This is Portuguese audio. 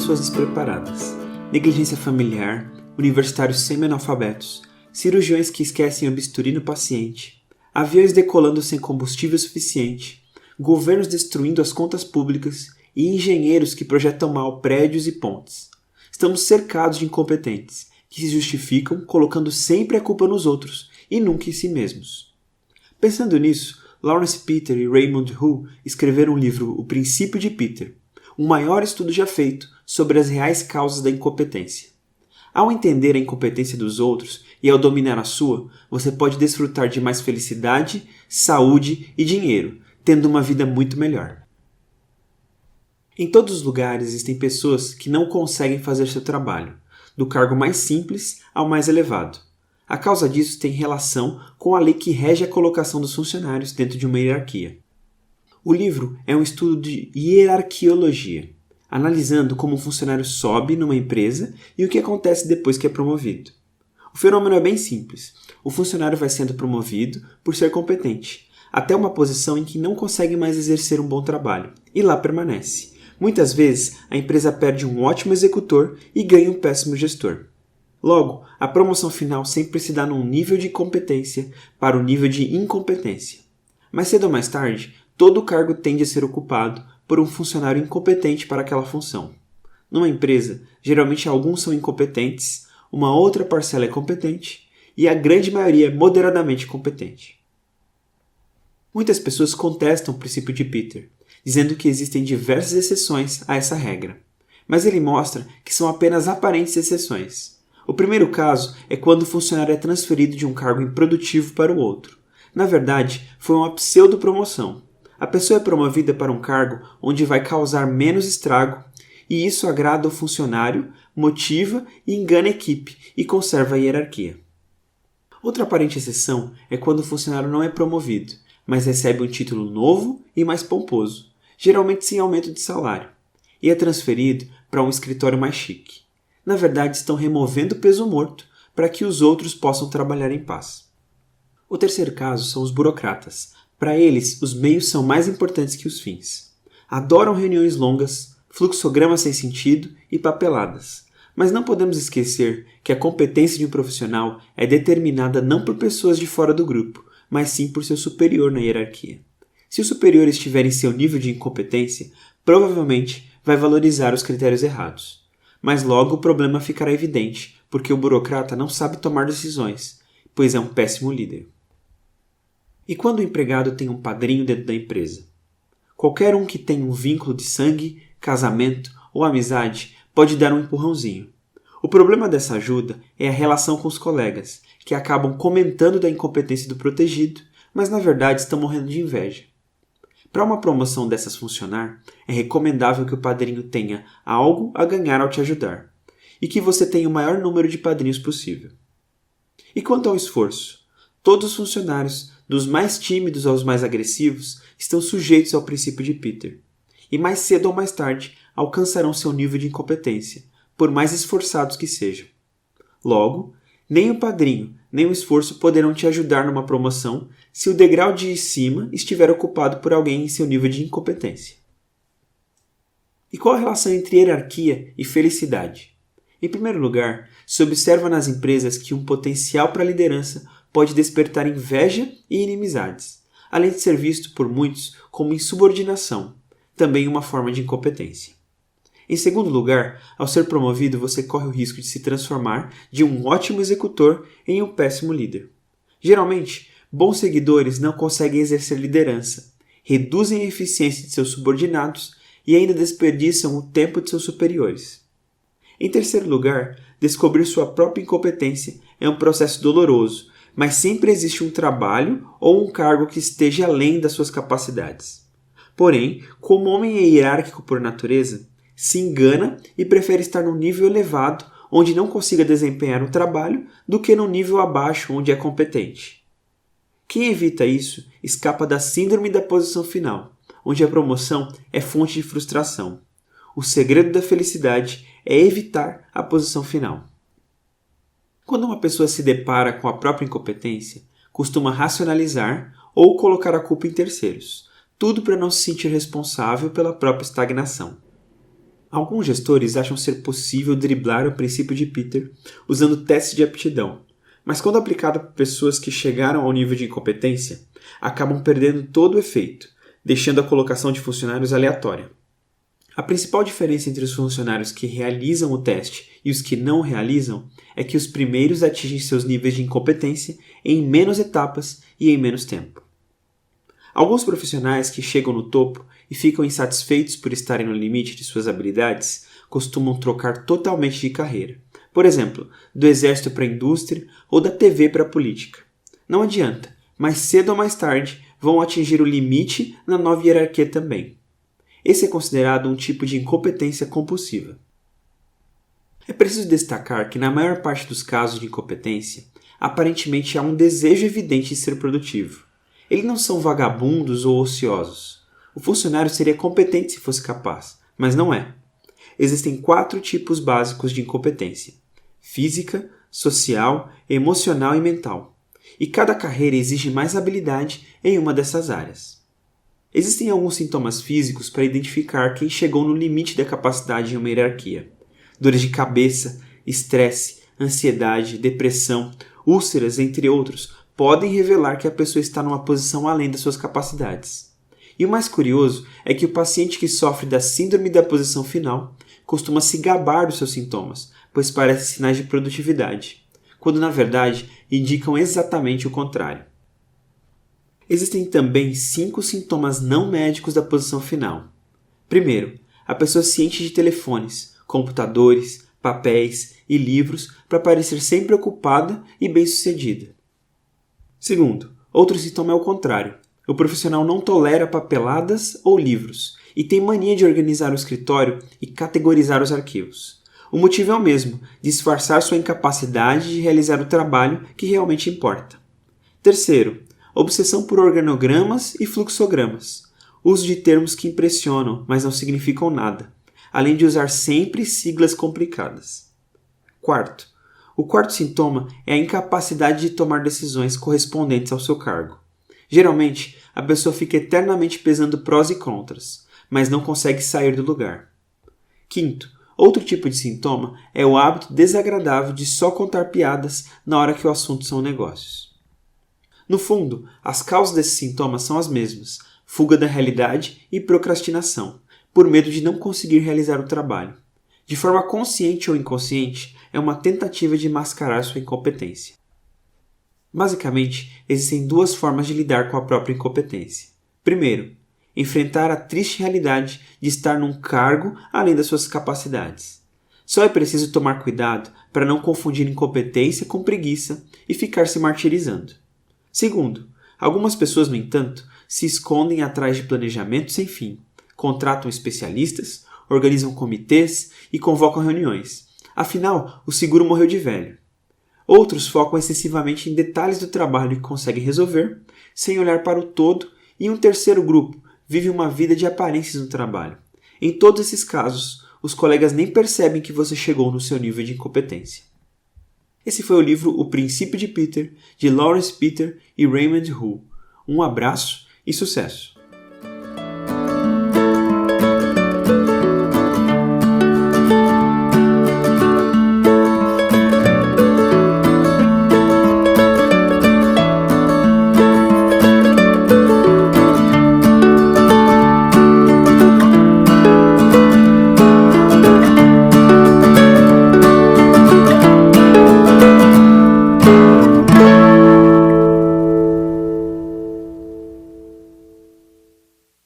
pessoas despreparadas, negligência familiar, universitários semi-analfabetos, cirurgiões que esquecem o bisturi no paciente, aviões decolando sem combustível suficiente, governos destruindo as contas públicas e engenheiros que projetam mal prédios e pontes. Estamos cercados de incompetentes, que se justificam colocando sempre a culpa nos outros e nunca em si mesmos. Pensando nisso, Lawrence Peter e Raymond Hu escreveram o livro O Princípio de Peter, o maior estudo já feito sobre as reais causas da incompetência. Ao entender a incompetência dos outros e ao dominar a sua, você pode desfrutar de mais felicidade, saúde e dinheiro, tendo uma vida muito melhor. Em todos os lugares existem pessoas que não conseguem fazer seu trabalho, do cargo mais simples ao mais elevado. A causa disso tem relação com a lei que rege a colocação dos funcionários dentro de uma hierarquia. O livro é um estudo de hierarquiologia, analisando como um funcionário sobe numa empresa e o que acontece depois que é promovido. O fenômeno é bem simples. O funcionário vai sendo promovido por ser competente, até uma posição em que não consegue mais exercer um bom trabalho, e lá permanece. Muitas vezes, a empresa perde um ótimo executor e ganha um péssimo gestor. Logo, a promoção final sempre se dá num nível de competência para o nível de incompetência. Mais cedo ou mais tarde, todo o cargo tende a ser ocupado por um funcionário incompetente para aquela função. Numa empresa, geralmente alguns são incompetentes, uma outra parcela é competente e a grande maioria é moderadamente competente. Muitas pessoas contestam o princípio de Peter, dizendo que existem diversas exceções a essa regra, mas ele mostra que são apenas aparentes exceções. O primeiro caso é quando o funcionário é transferido de um cargo improdutivo para o outro. Na verdade, foi uma pseudo-promoção. A pessoa é promovida para um cargo onde vai causar menos estrago, e isso agrada o funcionário, motiva e engana a equipe e conserva a hierarquia. Outra aparente exceção é quando o funcionário não é promovido, mas recebe um título novo e mais pomposo, geralmente sem aumento de salário, e é transferido para um escritório mais chique. Na verdade, estão removendo o peso morto para que os outros possam trabalhar em paz. O terceiro caso são os burocratas. Para eles, os meios são mais importantes que os fins. Adoram reuniões longas, fluxogramas sem sentido e papeladas. Mas não podemos esquecer que a competência de um profissional é determinada não por pessoas de fora do grupo, mas sim por seu superior na hierarquia. Se o superior estiver em seu nível de incompetência, provavelmente vai valorizar os critérios errados. Mas logo o problema ficará evidente, porque o burocrata não sabe tomar decisões, pois é um péssimo líder. E quando o empregado tem um padrinho dentro da empresa? Qualquer um que tenha um vínculo de sangue, casamento ou amizade pode dar um empurrãozinho. O problema dessa ajuda é a relação com os colegas, que acabam comentando da incompetência do protegido, mas na verdade estão morrendo de inveja. Para uma promoção dessas funcionar, é recomendável que o padrinho tenha algo a ganhar ao te ajudar, e que você tenha o maior número de padrinhos possível. E quanto ao esforço? Todos os funcionários, dos mais tímidos aos mais agressivos, estão sujeitos ao princípio de Peter, e mais cedo ou mais tarde alcançarão seu nível de incompetência, por mais esforçados que sejam. Logo, nem o padrinho, nem o esforço poderão te ajudar numa promoção se o degrau de cima estiver ocupado por alguém em seu nível de incompetência. E qual a relação entre hierarquia e felicidade? Em primeiro lugar, se observa nas empresas que um potencial para a liderança pode despertar inveja e inimizades, além de ser visto por muitos como insubordinação, também uma forma de incompetência. Em segundo lugar, ao ser promovido, você corre o risco de se transformar de um ótimo executor em um péssimo líder. Geralmente, bons seguidores não conseguem exercer liderança, reduzem a eficiência de seus subordinados e ainda desperdiçam o tempo de seus superiores. Em terceiro lugar, descobrir sua própria incompetência é um processo doloroso, mas sempre existe um trabalho ou um cargo que esteja além das suas capacidades. Porém, como o homem é hierárquico por natureza, se engana e prefere estar num nível elevado onde não consiga desempenhar um trabalho do que num nível abaixo onde é competente. Quem evita isso escapa da síndrome da posição final, onde a promoção é fonte de frustração. O segredo da felicidade é evitar a posição final. Quando uma pessoa se depara com a própria incompetência, costuma racionalizar ou colocar a culpa em terceiros, tudo para não se sentir responsável pela própria estagnação. Alguns gestores acham ser possível driblar o princípio de Peter usando testes de aptidão, mas quando aplicado por pessoas que chegaram ao nível de incompetência, acabam perdendo todo o efeito, deixando a colocação de funcionários aleatória. A principal diferença entre os funcionários que realizam o teste e os que não o realizam é que os primeiros atingem seus níveis de incompetência em menos etapas e em menos tempo. Alguns profissionais que chegam no topo e ficam insatisfeitos por estarem no limite de suas habilidades costumam trocar totalmente de carreira. Por exemplo, do exército para a indústria ou da TV para a política. Não adianta, mais cedo ou mais tarde vão atingir o limite na nova hierarquia também. Esse é considerado um tipo de incompetência compulsiva. É preciso destacar que na maior parte dos casos de incompetência, aparentemente há um desejo evidente de ser produtivo. Eles não são vagabundos ou ociosos. O funcionário seria competente se fosse capaz, mas não é. Existem 4 tipos básicos de incompetência: física, social, emocional e mental. E cada carreira exige mais habilidade em uma dessas áreas. Existem alguns sintomas físicos para identificar quem chegou no limite da capacidade em uma hierarquia. Dores de cabeça, estresse, ansiedade, depressão, úlceras, entre outros, podem revelar que a pessoa está numa posição além das suas capacidades. E o mais curioso é que o paciente que sofre da síndrome da posição final costuma se gabar dos seus sintomas, pois parecem sinais de produtividade, quando na verdade indicam exatamente o contrário. Existem também 5 sintomas não médicos da posição final. Primeiro, a pessoa se enche de telefones, computadores, papéis e livros para parecer sempre ocupada e bem-sucedida. Segundo, outro sintoma é o contrário. O profissional não tolera papeladas ou livros e tem mania de organizar o escritório e categorizar os arquivos. O motivo é o mesmo, disfarçar sua incapacidade de realizar o trabalho que realmente importa. Terceiro, obsessão por organogramas e fluxogramas. Uso de termos que impressionam, mas não significam nada, além de usar sempre siglas complicadas. Quarto, o quarto sintoma é a incapacidade de tomar decisões correspondentes ao seu cargo. Geralmente, a pessoa fica eternamente pesando prós e contras, mas não consegue sair do lugar. Quinto, outro tipo de sintoma é o hábito desagradável de só contar piadas na hora que o assunto são negócios. No fundo, as causas desses sintomas são as mesmas: fuga da realidade e procrastinação, por medo de não conseguir realizar o trabalho. De forma consciente ou inconsciente, é uma tentativa de mascarar sua incompetência. Basicamente, existem 2 formas de lidar com a própria incompetência. Primeiro, enfrentar a triste realidade de estar num cargo além das suas capacidades. Só é preciso tomar cuidado para não confundir incompetência com preguiça e ficar se martirizando. Segundo, algumas pessoas, no entanto, se escondem atrás de planejamento sem fim, contratam especialistas, organizam comitês e convocam reuniões. Afinal, o seguro morreu de velho. Outros focam excessivamente em detalhes do trabalho que conseguem resolver, sem olhar para o todo, e um terceiro grupo vive uma vida de aparências no trabalho. Em todos esses casos, os colegas nem percebem que você chegou no seu nível de incompetência. Esse foi o livro O Princípio de Peter, de Lawrence Peter e Raymond Hu. Um abraço e sucesso!